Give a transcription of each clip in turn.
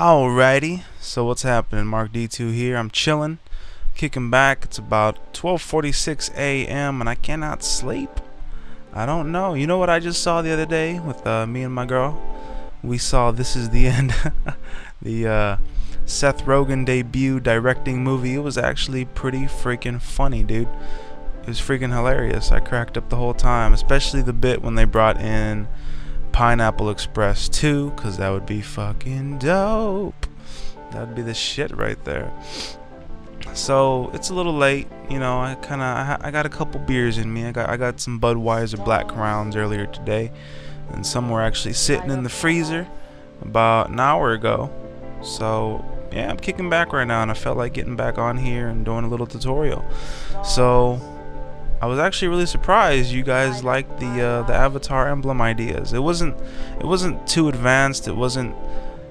Alrighty, so what's happening? Marc Dtwo here. I'm chilling, kicking back. It's about 12:46 a.m. and I cannot sleep. I don't know. You know what I just saw the other day with me and my girl? We saw This Is the End, the Seth Rogen debut directing movie. It was actually pretty freaking funny, dude. It was freaking hilarious. I cracked up the whole time, especially the bit when they brought in Pineapple Express 2, cause that would be fucking dope. That'd be the shit right there. So it's a little late, you know. I got a couple beers in me. I got some Budweiser Black Crowns earlier today, and some were actually sitting in the freezer about an hour ago. So yeah, I'm kicking back right now, and I felt like getting back on here and doing a little tutorial. So I was actually really surprised you guys liked the avatar emblem ideas. It wasn't too advanced. It wasn't,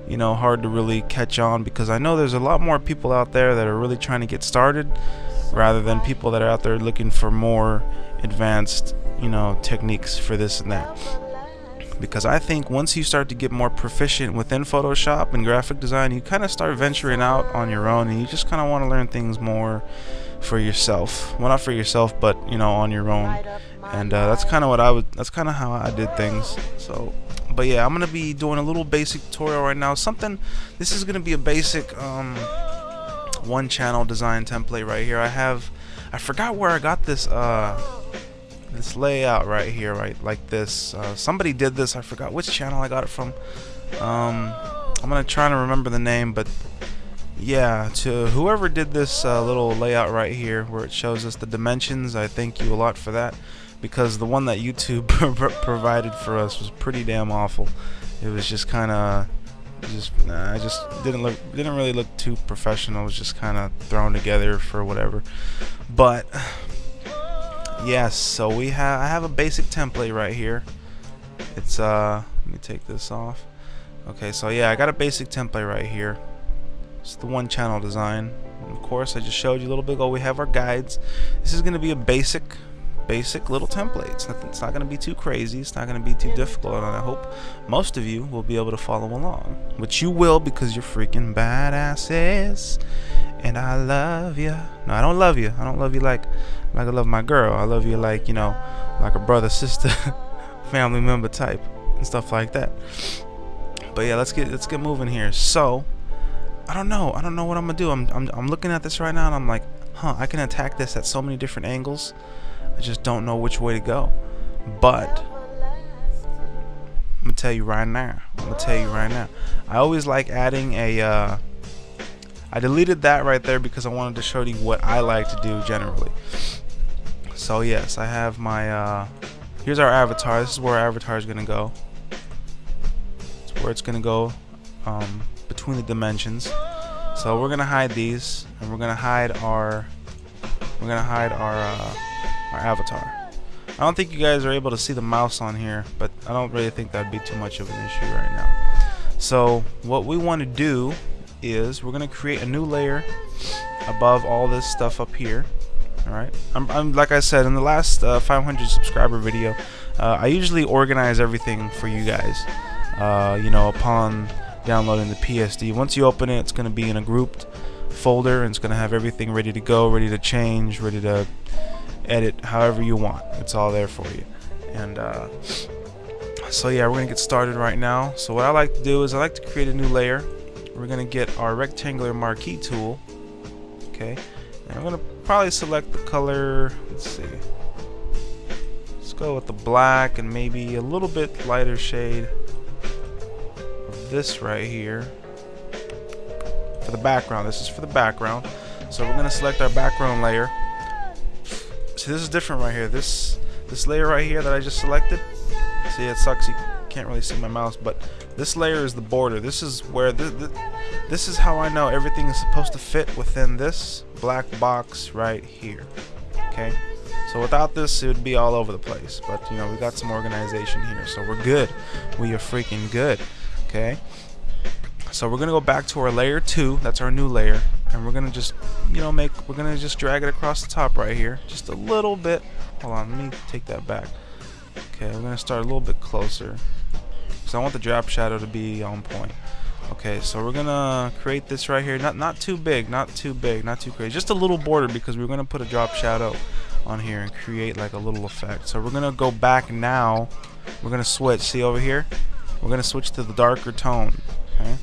you know, hard to really catch on, because I know there's a lot more people out there that are really trying to get started, rather than people that are out there looking for more advanced, you know, techniques for this and that. Because I think once you start to get more proficient within Photoshop and graphic design, you kind of start venturing out on your own, and you just kind of want to learn things more for yourself. Well, not for yourself, but you know, on your own. And that's kind of how I did things. So, but yeah, I'm gonna be doing a little basic tutorial right now. This is gonna be a basic one channel design template right here. I forgot where I got this this layout right here, right like this. Somebody did this. I forgot which channel I got it from. I'm gonna try to remember the name, but yeah, to whoever did this little layout right here where it shows us the dimensions, I thank you a lot for that, because the one that YouTube provided for us was pretty damn awful. It was just kind of I just didn't really look too professional. It was just kind of thrown together for whatever. But yes, so I have a basic template right here. It's let me take this off. Okay, so yeah, I got a basic template right here. It's the one channel design. And of course, I just showed you a little bit ago. We have our guides. This is going to be a basic little template. It's not going to be too crazy. It's not going to be too difficult, and I hope most of you will be able to follow along, which you will, because you're freaking badasses, and I love you. No, I don't love you. I don't love you like I love my girl. I love you like, you know, like a brother, sister, family member type and stuff like that. But yeah, let's get moving here. So I don't know what I'm gonna do. I'm looking at this right now, and I'm like, I can attack this at so many different angles. I just don't know which way to go. But I'm gonna tell you right now. I always like adding a I deleted that right there because I wanted to show you what I like to do generally. So yes, I have my here's our avatar. This is where our avatar is gonna go. It's where it's gonna go between the dimensions. So we're gonna hide these, and we're gonna hide our avatar. I don't think you guys are able to see the mouse on here, but I don't really think that'd be too much of an issue right now. So what we want to do is we're gonna create a new layer above all this stuff up here. Alright, I'm like I said in the last 500 subscriber video, I usually organize everything for you guys. You know, upon downloading the PSD, once you open it, it's going to be in a grouped folder, and it's going to have everything ready to go, ready to change, ready to edit however you want. It's all there for you. And so yeah, we're going to get started right now. So what I like to do is I like to create a new layer. We're going to get our rectangular marquee tool. Okay, and I'm going to probably select the color. Let's see, let's go with the black and maybe a little bit lighter shade this right here for the background. This is for the background. So we're gonna select our background layer. So this is different right here. This layer right here that I just selected. See, it sucks you can't really see my mouse, but this layer is the border. This is where this is how I know everything is supposed to fit within this black box right here. Okay, so without this, it would be all over the place. But you know, we got some organization here, so we're good. We are freaking good. Okay, so we're gonna go back to our layer 2. That's our new layer, and we're gonna just, you know, we're gonna just drag it across the top right here, just a little bit. Hold on, let me take that back. Okay, we're gonna start a little bit closer, because I want the drop shadow to be on point. Okay, so we're gonna create this right here. Not too big, not too big, not too crazy. Just a little border because we're gonna put a drop shadow on here and create like a little effect. So we're gonna go back now. We're gonna switch. See over here? We're gonna switch to the darker tone. Okay,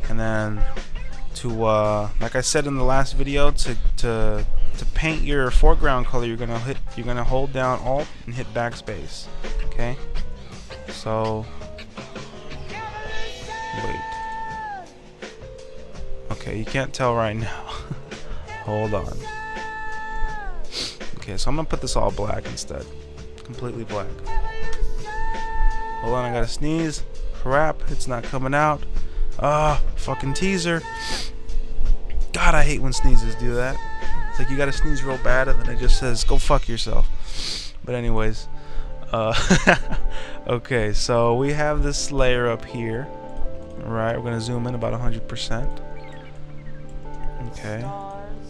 and then to like I said in the last video, to paint your foreground color, you're gonna hold down Alt and hit backspace. Okay, so wait. Okay, you can't tell right now. Hold on. Okay, so I'm gonna put this all black instead. Completely black. Hold on, I gotta sneeze. Crap, it's not coming out. Fucking teaser. God, I hate when sneezes do that. It's like you gotta sneeze real bad and then it just says, go fuck yourself. But anyways. Okay, so we have this layer up here. Alright, we're gonna zoom in about 100%. Okay.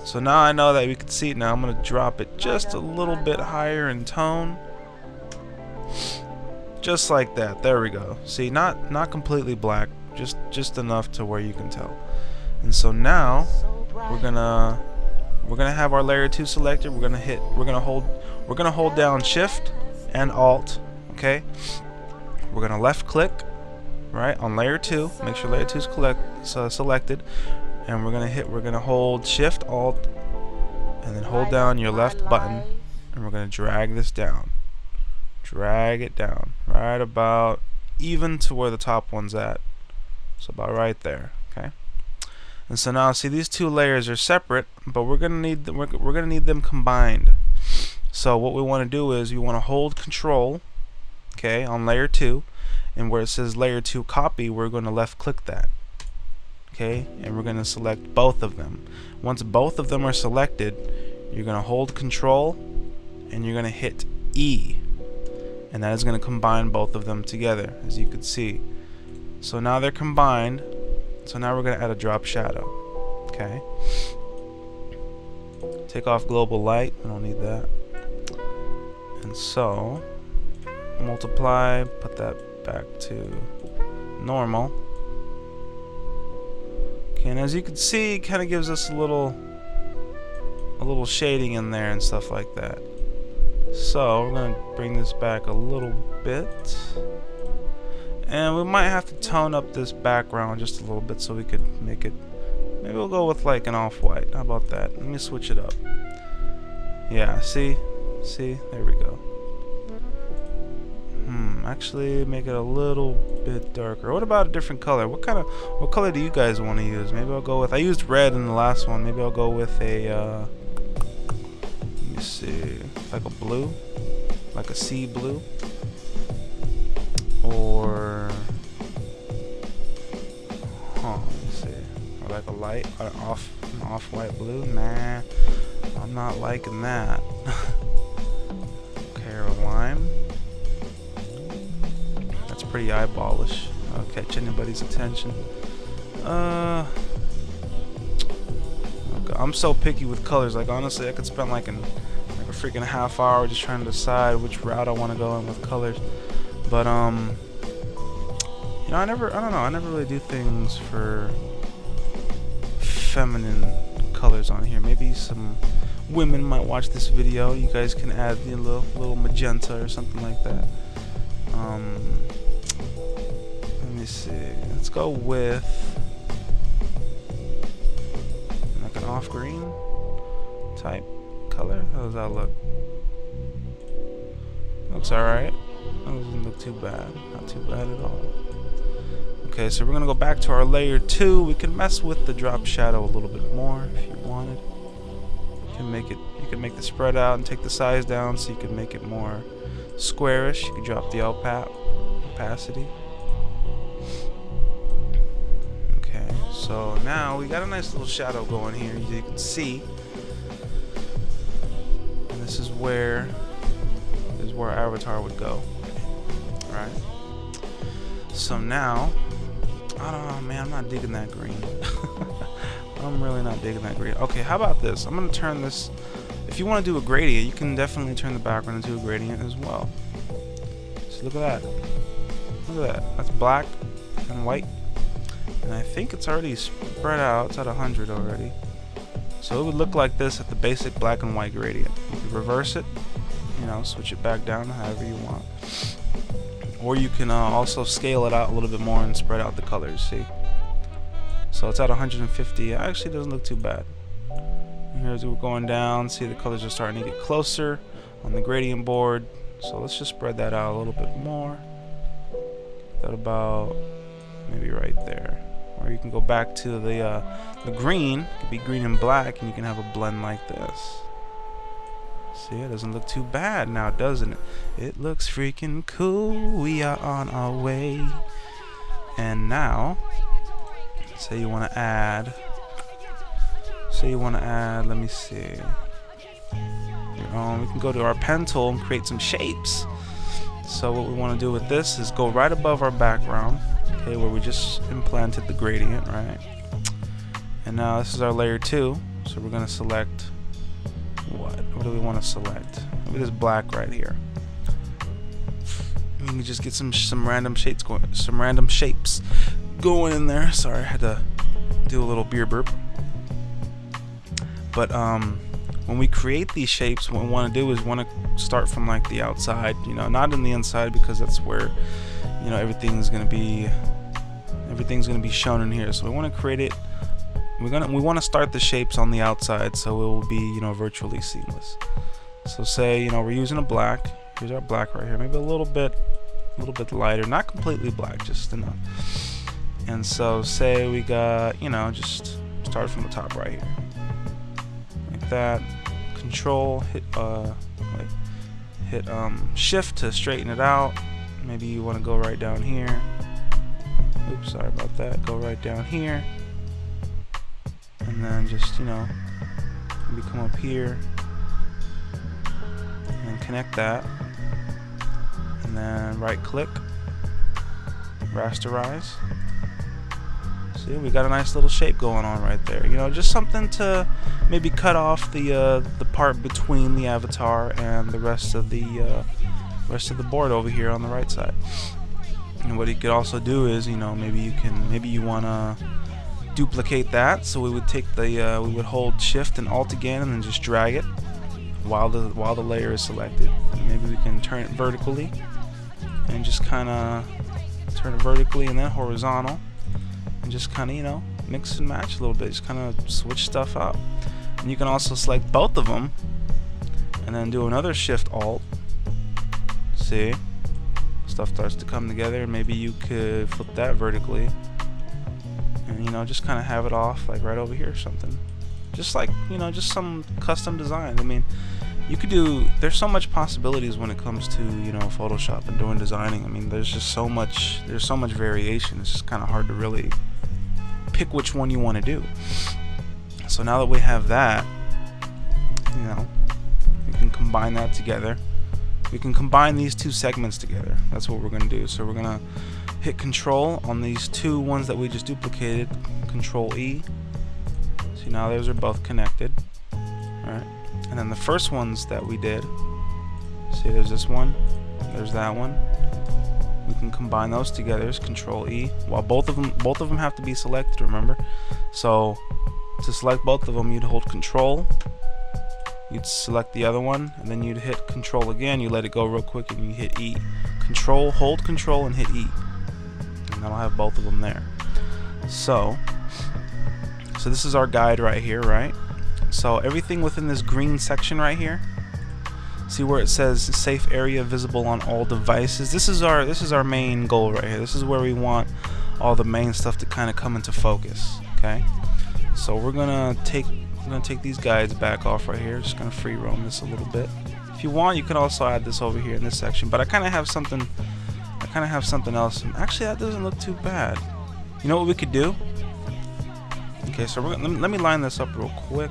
So now I know that we can see it now. I'm gonna drop it just a little bit higher in tone. Just like that. There we go. See, not completely black, just enough to where you can tell. And so now we're gonna have our layer 2 selected. We're gonna hold down Shift and Alt. Okay. We're gonna left click right on layer 2. Make sure layer 2 is selected. And we're gonna hold Shift Alt and then hold down your left button, and we're gonna drag this down. Drag it down right about even to where the top one's at. So about right there. Okay. And so now see, these two layers are separate, but we're gonna need them combined. So what we want to do is we want to hold Control, okay, on layer 2, and where it says layer 2 copy, we're going to left click that. Okay, and we're going to select both of them. Once both of them are selected, you're going to hold Control and you're going to hit E, and that is going to combine both of them together, as you can see. So now they're combined. So now we're going to add a drop shadow. Okay, take off global light, we don't need that. And so multiply, put that back to normal. Okay, and as you can see, it kind of gives us a little shading in there and stuff like that. So we're going to bring this back a little bit, and we might have to tone up this background just a little bit so we could make it. Maybe we'll go with like an off-white. How about that? Let me switch it up. Yeah, see, there we go. Actually make it a little bit darker. What about a different color? What color do you guys want to use? Maybe I'll go with, I used red in the last one. Maybe I'll go with a let me see, like a blue, like a sea blue, or let me see, or like a light, or an off-white blue. Nah, I'm not liking that. Okay, or a lime. That's pretty eyeballish. I'll catch anybody's attention. Okay, I'm so picky with colors. Like honestly, I could spend like a freaking half hour just trying to decide which route I want to go in with colors. But you know, I never really do things for feminine colors on here. Maybe some women might watch this video. You guys can add a little magenta or something like that. Let me see. Let's go with like an off green type color. How does that look? Looks alright. Doesn't look too bad. Not too bad at all. Okay, so we're gonna go back to our layer 2. We can mess with the drop shadow a little bit more if you wanted. You can make the spread out and take the size down so you can make it more squarish. You can drop the opacity. Okay, so now we got a nice little shadow going here, as you can see. And this is where our avatar would go. Alright. So now, I don't know, man, I'm not digging that green. I'm really not digging that green. Okay, how about this? I'm gonna turn this. If you want to do a gradient, you can definitely turn the background into a gradient as well. So look at that. Look at that. That's black and white. And I think it's already spread out. It's at 100 already. So it would look like this at the basic black and white gradient. You could reverse it, you know, switch it back down however you want. Or you can also scale it out a little bit more and spread out the colors, see? So it's at 150. It actually doesn't look too bad. And here's we're going down. See, the colors are starting to get closer on the gradient board. So let's just spread that out a little bit more. That about maybe right there. Or you can go back to the green. It could be green and black, and you can have a blend like this. See, it doesn't look too bad now, doesn't it? It looks freaking cool. We are on our way. And now, say you want to add. Let me see. We can go to our pen tool and create some shapes. So what we want to do with this is go right above our background, okay, where we just implanted the gradient, right? And now this is our layer 2. So we're going to select what do we want to select? Maybe this black right here. You can just get some random shapes going in there. Sorry, I had to do a little beer burp. But when we create these shapes, what we want to do is start from like the outside, you know, not in the inside, because that's where, you know, everything's gonna be shown in here. So we want to create it. We want to start the shapes on the outside, so it will be, you know, virtually seamless. So say, you know, we're using a black. Here's our black right here. Maybe a little bit lighter, not completely black, just enough. And so say we got, you know, just start from the top right here, like that. Control, hit shift to straighten it out. Maybe you want to go right down here. Oops, sorry about that. Go right down here. And then just, you know, maybe come up here and connect that. And then right click, rasterize. See, we got a nice little shape going on right there. You know, just something to maybe cut off the part between the avatar and the rest of the board over here on the right side. And what you could also do is, you know, maybe you wanna duplicate that. So we would take we would hold Shift and Alt again, and then just drag it while the layer is selected. And maybe we can turn it vertically, and just kind of turn it vertically and then horizontal. And just kind of, you know, mix and match a little bit, just kind of switch stuff up. And you can also select both of them and then do another Shift Alt. See, stuff starts to come together. Maybe you could flip that vertically and, you know, just kind of have it off like right over here or something, just like, you know, just some custom design. I mean, you could do, there's so much possibilities when it comes to, you know, Photoshop and doing designing. I mean, there's so much variation. It's just kind of hard to really pick which one you want to do. So now that we have that, you know, we can combine that together. We can combine these two segments together. That's what we're going to do. So we're going to hit Control on these two ones that we just duplicated. Control E. See, now those are both connected. Alright. And then the first ones that we did, see, there's this one, there's that one. We can combine those together. It's Control E. While both of them have to be selected, remember? So to select both of them, you'd hold Control, you'd select the other one, and then you'd hit Control again. You let it go real quick, and you hit E. Control, hold Control, and hit E, and that'll have both of them there. So this is our guide right here, right? So everything within this green section right here, see where it says safe area visible on all devices? This is our main goal right here. This is where we want all the main stuff to kind of come into focus. Okay, so we're gonna take these guides back off right here. Just gonna free roam this a little bit. If you want, you can also add this over here in this section, but I kind of have something else. Actually, that doesn't look too bad. You know what we could do? Okay, so let me line this up real quick.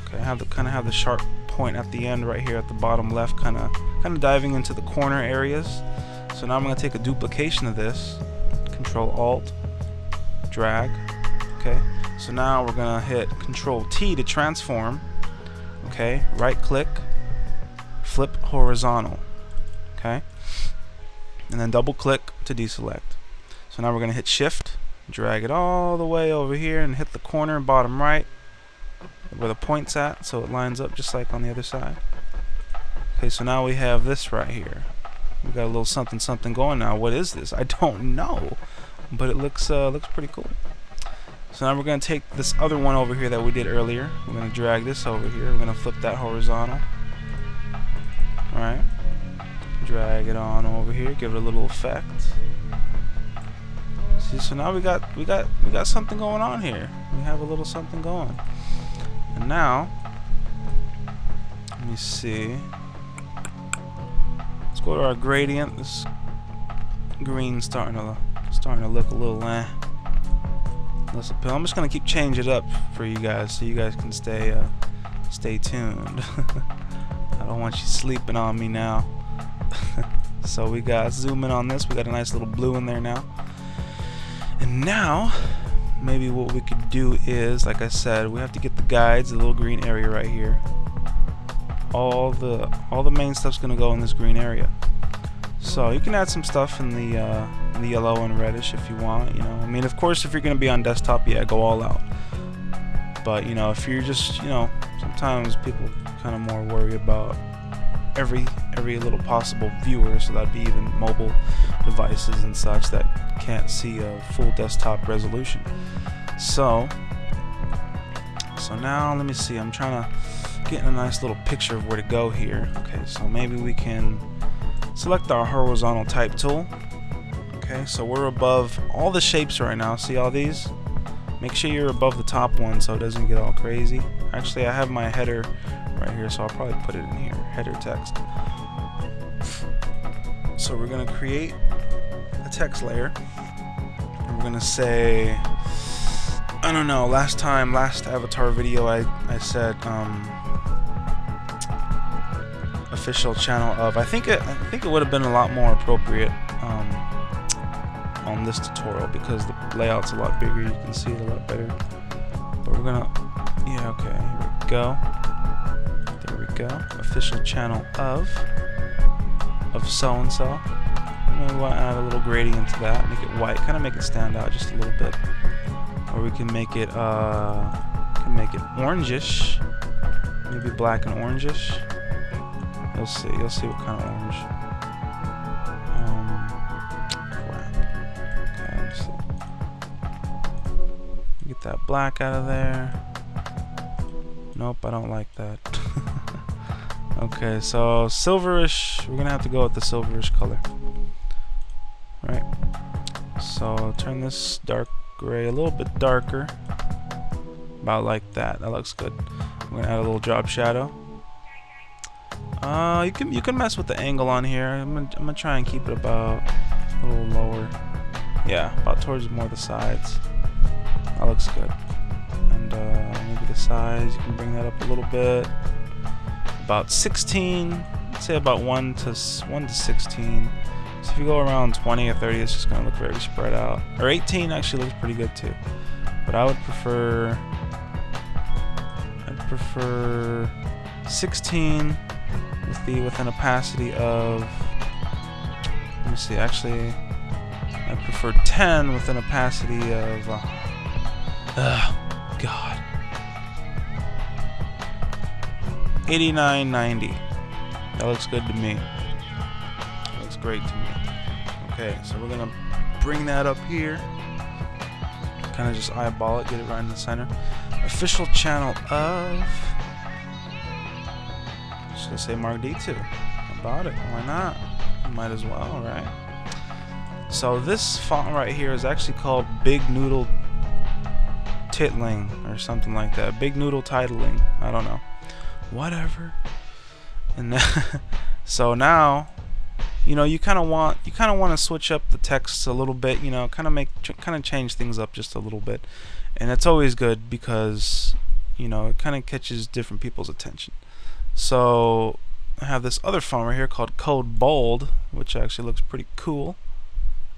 Okay, I have the sharp point at the end right here at the bottom left, kind of diving into the corner areas. So now I'm going to take a duplication of this. Control Alt, drag. Okay, so now we're going to hit Control T to transform. Okay, right click, flip horizontal. Okay, and then double click to deselect. So now we're going to hit Shift Drag it all the way over here and hit the corner bottom right where the point's at, so it lines up just like on the other side. Okay, so now we have this right here. We got a little something something going now. What is this? I don't know, but it looks pretty cool. So now we're going to take this other one over here that we did earlier. We're going to drag this over here. We're going to flip that horizontal. Alright. Drag it on over here. Give it a little effect. See, so now we got something going on here. We have a little something going. And now, let me see. Let's go to our gradient. This green's starting to look a little less appealing. I'm just gonna keep changing it up for you guys so you guys can stay tuned. I don't want you sleeping on me now. So we got zoom in on this. We got a nice little blue in there now. And now maybe what we could do is, like I said, we have to get the guides, the little green area right here. All the main stuff's gonna go in this green area. So you can add some stuff in the yellow and reddish if you want. You know, I mean, of course, if you're gonna be on desktop, yeah, go all out. But you know, if you're just, you know, sometimes people kind of more worry about every little possible viewer, so that'd be even mobile devices and such that can't see a full desktop resolution. So now let me see. I'm trying to get a nice little picture of where to go here. Okay, so maybe we can select our horizontal type tool. Okay, so we're above all the shapes right now. See all these? Make sure you're above the top one so it doesn't get all crazy. Actually, I have my header right here, so I'll probably put it in here. Header text. So we're gonna create a text layer. And we're gonna say, I don't know, last avatar video I said official channel of. I think it would have been a lot more appropriate on this tutorial because the layout's a lot bigger. You can see it a lot better. But we're gonna, yeah, okay, here we go. There we go. Official channel of so and so. Maybe we want to add a little gradient to that. Make it white. Kind of make it stand out just a little bit. Or we can make it orangish. Maybe black and orangish. You'll see. You'll see what kind of orange. Crap. Okay, let's see. Get that black out of there. Nope, I don't like that. Okay, so silverish. We're gonna have to go with the silverish color. Right. So turn this dark gray a little bit darker. About like that. That looks good. I'm gonna add a little drop shadow. You can mess with the angle on here. I'm gonna try and keep it about a little lower. Yeah, about towards more the sides. That looks good. And maybe the size, you can bring that up a little bit. About 16, let's say about 1 to 16. So if you go around 20 or 30, it's just gonna look very spread out. Or 18 actually looks pretty good too. But I would prefer 16 with an opacity of, let me see, actually I prefer 10 with an opacity of God, 8990. That looks good to me. That looks great to me. Okay, so we're gonna bring that up here. Kind of just eyeball it, get it right in the center. Official channel of, just gonna say Marc Dtwo. How about it? Why not? Might as well, right? So this font right here is actually called Big Noodle Titling or something like that. Big Noodle Titling. I don't know. Whatever. And so now, you know, you kind of want to switch up the text a little bit. You know, kind of change things up just a little bit, and it's always good because, you know, it kind of catches different people's attention. So I have this other font right here called Code Bold, which actually looks pretty cool.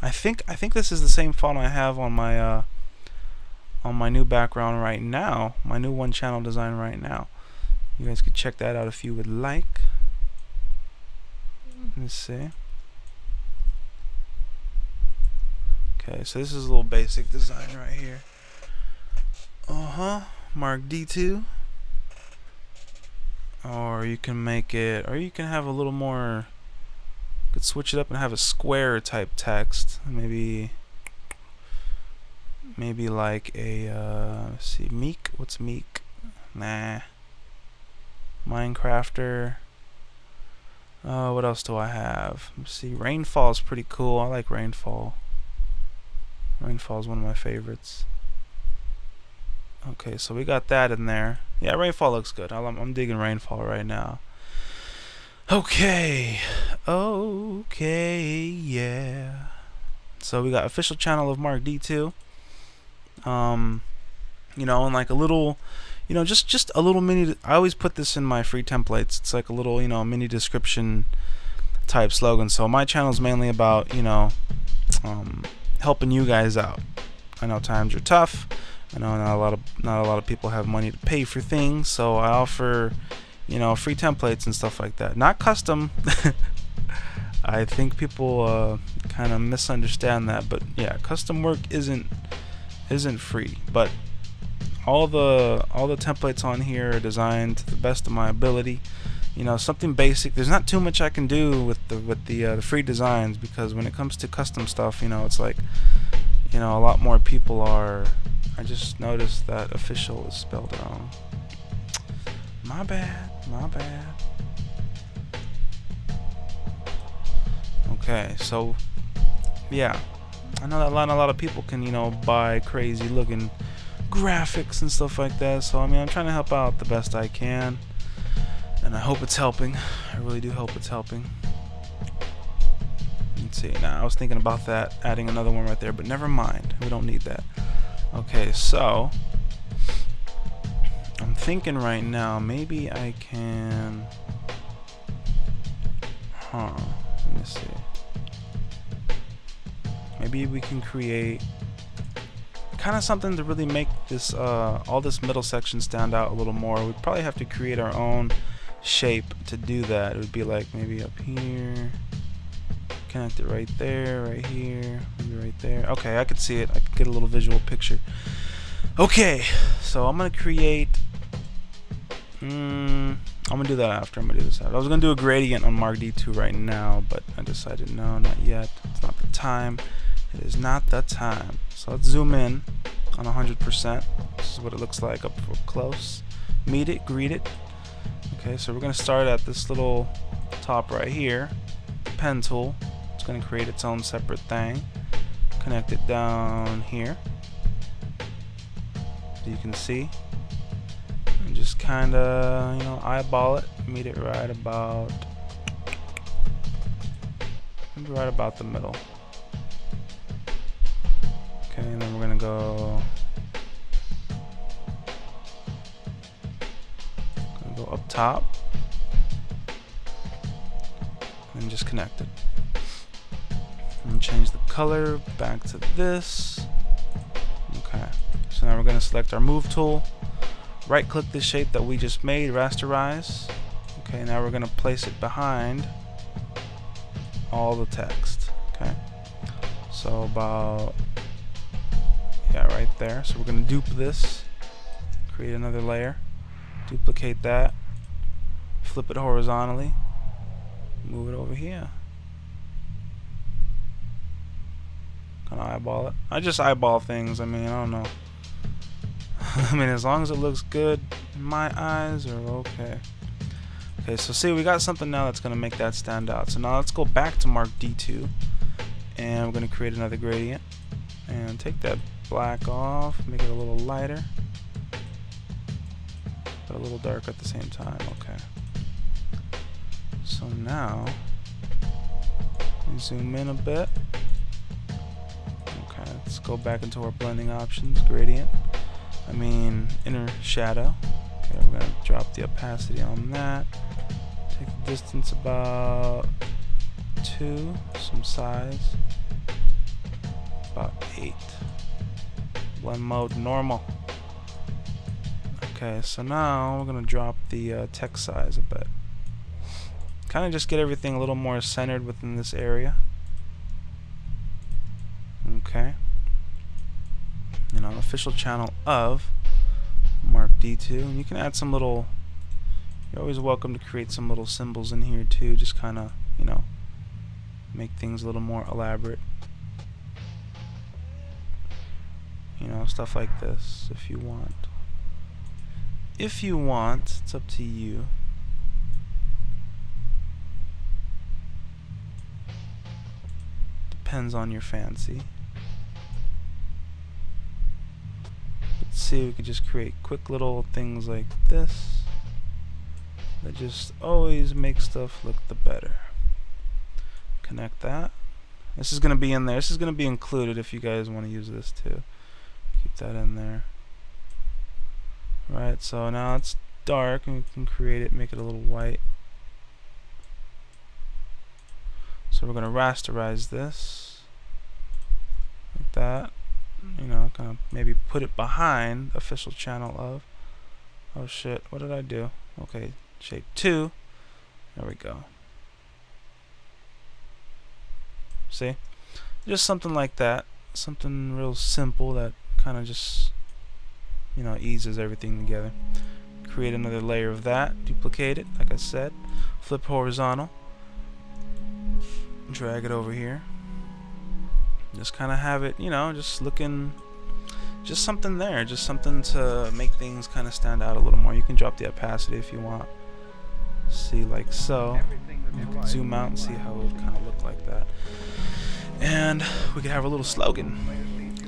I think this is the same font I have on my new background right now, my new one channel design right now. You guys could check that out if you would like. Let's see. Okay, so this is a little basic design right here. Mark D2. Or you can make it, or you can have a little more, you could switch it up and have a square type text. Maybe like a, let's see, Meek. What's Meek? Nah. Minecrafter. What else do I have? Let's see, Rainfall is pretty cool. I like Rainfall. Rainfall is one of my favorites. Okay, so we got that in there. Yeah, Rainfall looks good. I'm digging Rainfall right now. Okay, yeah. So we got official channel of Mark D2. You know, and like a little, you know, just a little mini. I always put this in my free templates. It's like a little, you know, mini description type slogan. So my channel is mainly about, you know, helping you guys out. I know times are tough. I know not a lot of people have money to pay for things, so I offer, you know, free templates and stuff like that. Not custom. I think people kind of misunderstand that, but yeah, custom work isn't free. But all the templates on here are designed to the best of my ability. You know, something basic. There's not too much I can do with the free designs, because when it comes to custom stuff, you know, it's like, you know, a lot more people are. I just noticed that official is spelled wrong. My bad. Okay, so yeah, I know that not a lot of people can, you know, buy crazy looking graphics and stuff like that. So I mean, I'm trying to help out the best I can, and I hope it's helping. I really do hope it's helping. Let's see. Now I was thinking about that, adding another one right there, but never mind. We don't need that. Okay, so I'm thinking right now maybe I can, let me see, maybe we can create kind of something to really make this all this middle section stand out a little more. We'd probably have to create our own shape to do that. It would be like maybe up here, connect it right there, right here, maybe right there. Okay, I could see it. I could get a little visual picture. Okay, so I'm gonna create. I'm gonna do that after. I'm gonna do this after. I was gonna do a gradient on Mark D2 right now, but I decided no, not yet. It's not the time. It is not the time. So let's zoom in on 100%. This is what it looks like up close. Meet it, greet it. Okay, so we're gonna start at this little top right here. The pen tool. It's going to create its own separate thing. Connect it down here, so you can see, and just kind of, you know, eyeball it, meet it right about, maybe right about the middle. Okay, and then we're going to go up top and just connect it. And change the color back to this. Okay, so now we're going to select our move tool, right click this shape that we just made, rasterize. Okay, now we're going to place it behind all the text. Okay, so about, yeah, right there. So we're going to dupe this, create another layer, duplicate that, flip it horizontally, move it over here. Kind of eyeball it. I just eyeball things. I mean, I don't know. I mean, as long as it looks good, my eyes are okay. Okay, so see, we got something now that's going to make that stand out. So now let's go back to Mark D2, and we're going to create another gradient, and take that black off, make it a little lighter, but a little dark at the same time. Okay. So now, we zoom in a bit. Okay, let's go back into our blending options, gradient. Inner shadow. Okay, we're going to drop the opacity on that. Take the distance about 2, some size, about 8. Blend mode normal. Okay, so now we're going to drop the text size a bit. Kind of just get everything a little more centered within this area. Okay. official channel of Marc Dtwo, and you can add some little. You're always welcome to create some little symbols in here too, just kind of make things a little more elaborate. Stuff like this if you want. If you want, it's up to you. Depends on your fancy. Let's see, we could just create quick little things like this that just always make stuff look the better. Connect that. This is going to be in there. This is going to be included if you guys want to use this too. Keep that in there. Right, so now it's dark and we can create it, make it a little white. So we're going to rasterize this like that. Kind of maybe put it behind official channel of. Oh shit, what did I do? Okay, shape 2. There we go. See? Just something like that. Something real simple that kind of just eases everything together. Create another layer of that, duplicate it like I said, flip horizontal, drag it over here, just kind of have it just looking, just something there, just something to make things kind of stand out a little more. You can drop the opacity if you want. See, like so. You can zoom out and see how it would kind of look like that. And we could have a little slogan.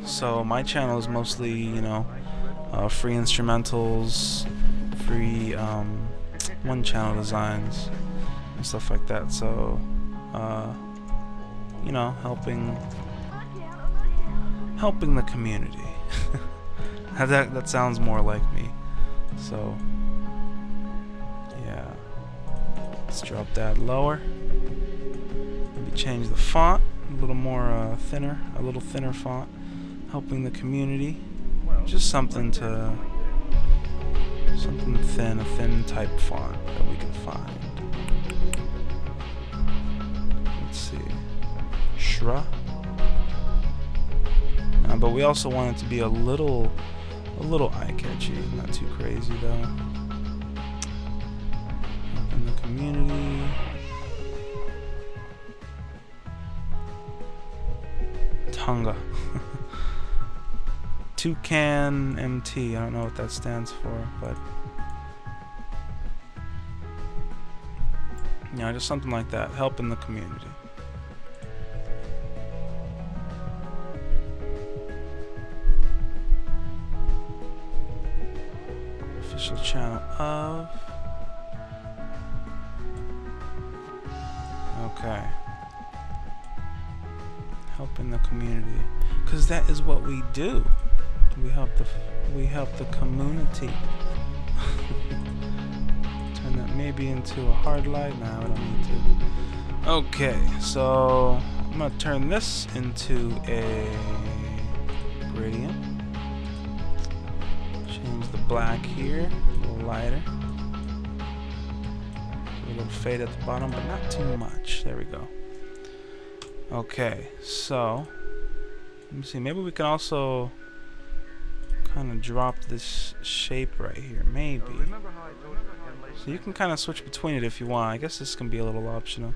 So my channel is mostly free instrumentals, free one channel designs and stuff like that. So helping the community. that sounds more like me. So yeah, let's drop that lower. Maybe change the font a little more a little thinner font. Helping the community. Just something thin, a thin type font that we can find. Let's see, Shra. But we also want it to be a little eye-catchy, not too crazy though. In the community. Tonga. Toucan MT. I don't know what that stands for, but just something like that, helping the community. Official channel of. Okay. Helping the community, because that is what we do. We help the community. Turn that maybe into a hard light. Nah, we don't need to. Okay, so I'm gonna turn this into a gradient. Change the black here, a little lighter. A little fade at the bottom, but not too much. There we go. Okay, so let me see. Maybe we can also kind of drop this shape right here, maybe. So you can kind of switch between it if you want. I guess this can be a little optional,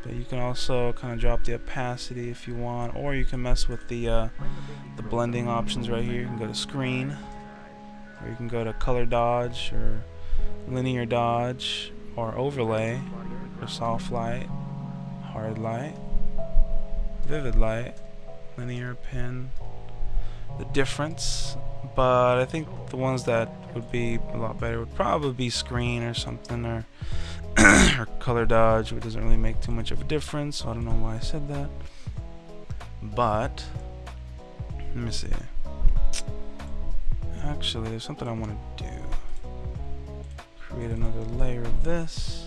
but you can also kind of drop the opacity if you want, or you can mess with the blending options right here. You can go to screen, or you can go to color dodge, or linear dodge, or overlay, or soft light, hard light, vivid light, linear pin. The difference, but I think the ones that would be a lot better would probably be screen or something, or or color dodge, which doesn't really make too much of a difference, so I don't know why I said that. But let me see. Actually, there's something I want to do. Create another layer of this.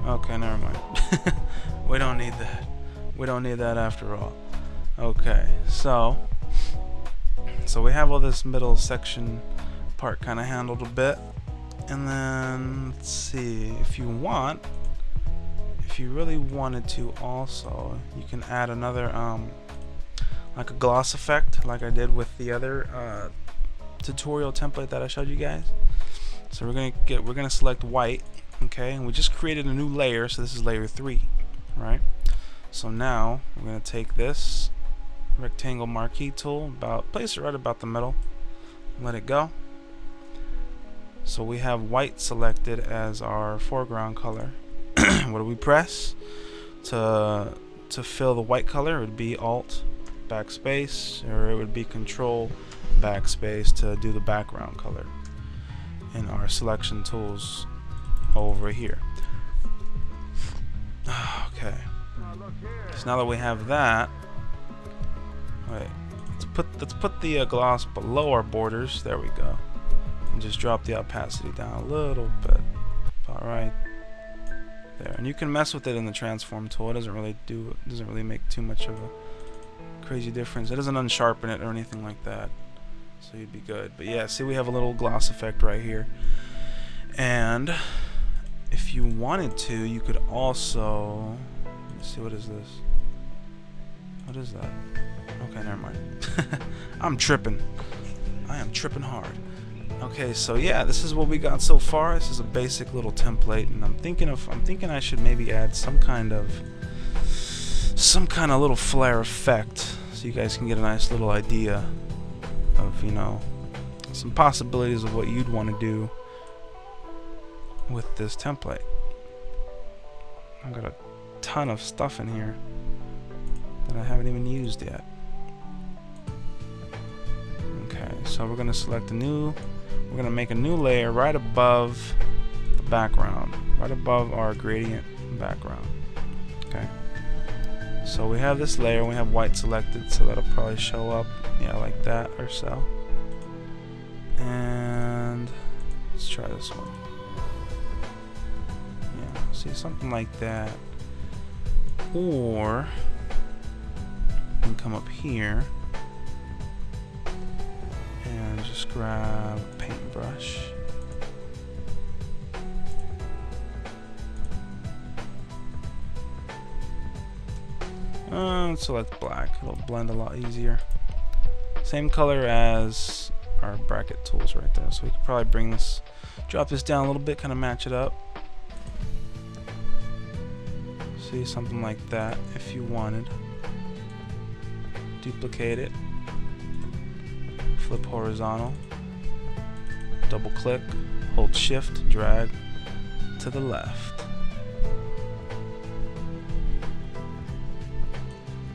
Okay, never mind. We don't need that. We don't need that after all. Okay, so we have all this middle section part kind of handled a bit, and then let's see, if you really wanted to also, you can add another like a gloss effect like I did with the other tutorial template that I showed you guys. So we're gonna select white, okay, and we just created a new layer, so this is layer 3, right? So now we're gonna take this rectangle marquee tool, place it right about the middle, let it go. So we have white selected as our foreground color. What do we press to fill the white color? It would be Alt backspace, or it would be Control backspace to do the background color in our selection tools over here. Okay, so now that we have that, wait, let's put the gloss below our borders. There we go, and just drop the opacity down a little bit, about right there. And you can mess with it in the transform tool. It doesn't really make too much of a crazy difference. It doesn't unsharpen it or anything like that, so you'd be good. But yeah, see, we have a little gloss effect right here. And if you wanted to, you could also, let's see, what is this? What is that? Okay, never mind. I'm tripping. I am tripping hard. Okay, so yeah, this is what we got so far. This is a basic little template, and I'm thinking I should maybe add some kind of little flare effect, so you guys can get a nice little idea of, you know, some possibilities of what you'd want to do with this template. I've got a ton of stuff in here that I haven't even used yet. Okay, so we're gonna we're gonna make a new layer right above the background, right above our gradient background. Okay, so we have this layer, we have white selected, so that'll probably show up, yeah, like that or so. And let's try this one. Yeah, see, something like that. Or you can come up here and just grab a paintbrush. Select black. It'll blend a lot easier. Same color as our bracket tools right there. So we could probably drop this down a little bit, kind of match it up. See, something like that if you wanted. Duplicate it. Flip horizontal. Double click. Hold shift. Drag to the left.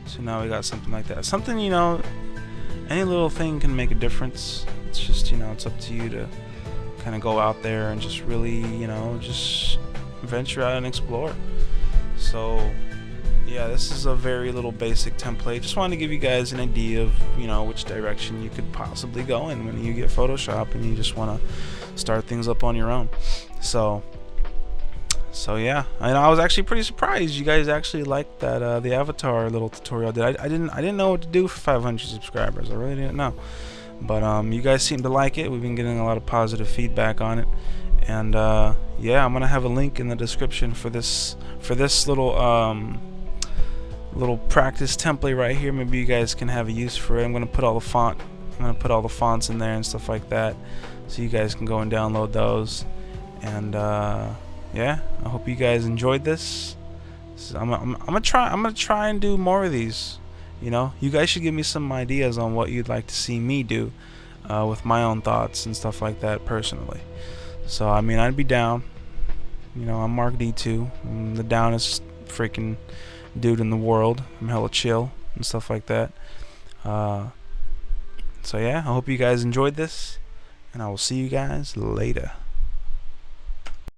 So now we got something like that. Something, you know, any little thing can make a difference. It's just, you know, it's up to you to kind of go out there and just really, you know, just venture out and explore. So yeah, this is a very little basic template. Just wanted to give you guys an idea of, you know, which direction you could possibly go in when you get Photoshop and you just want to start things up on your own. So yeah, and I was actually pretty surprised you guys actually liked that the avatar little tutorial I did. I didn't know what to do for 500 subscribers. I really didn't know, but you guys seem to like it. We've been getting a lot of positive feedback on it, and yeah, I'm gonna have a link in the description for this little practice template right here. Maybe you guys can have a use for it. I'm gonna put all the fonts in there and stuff like that, so you guys can go and download those. And yeah, I hope you guys enjoyed this. I'm gonna try and do more of these. You know, you guys should give me some ideas on what you'd like to see me do with my own thoughts and stuff like that personally. So I mean, I'd be down. You know, I'm Marc Dtwo. I'm the downest freaking dude in the world. I'm hella chill and stuff like that. So yeah, I hope you guys enjoyed this, and I will see you guys later.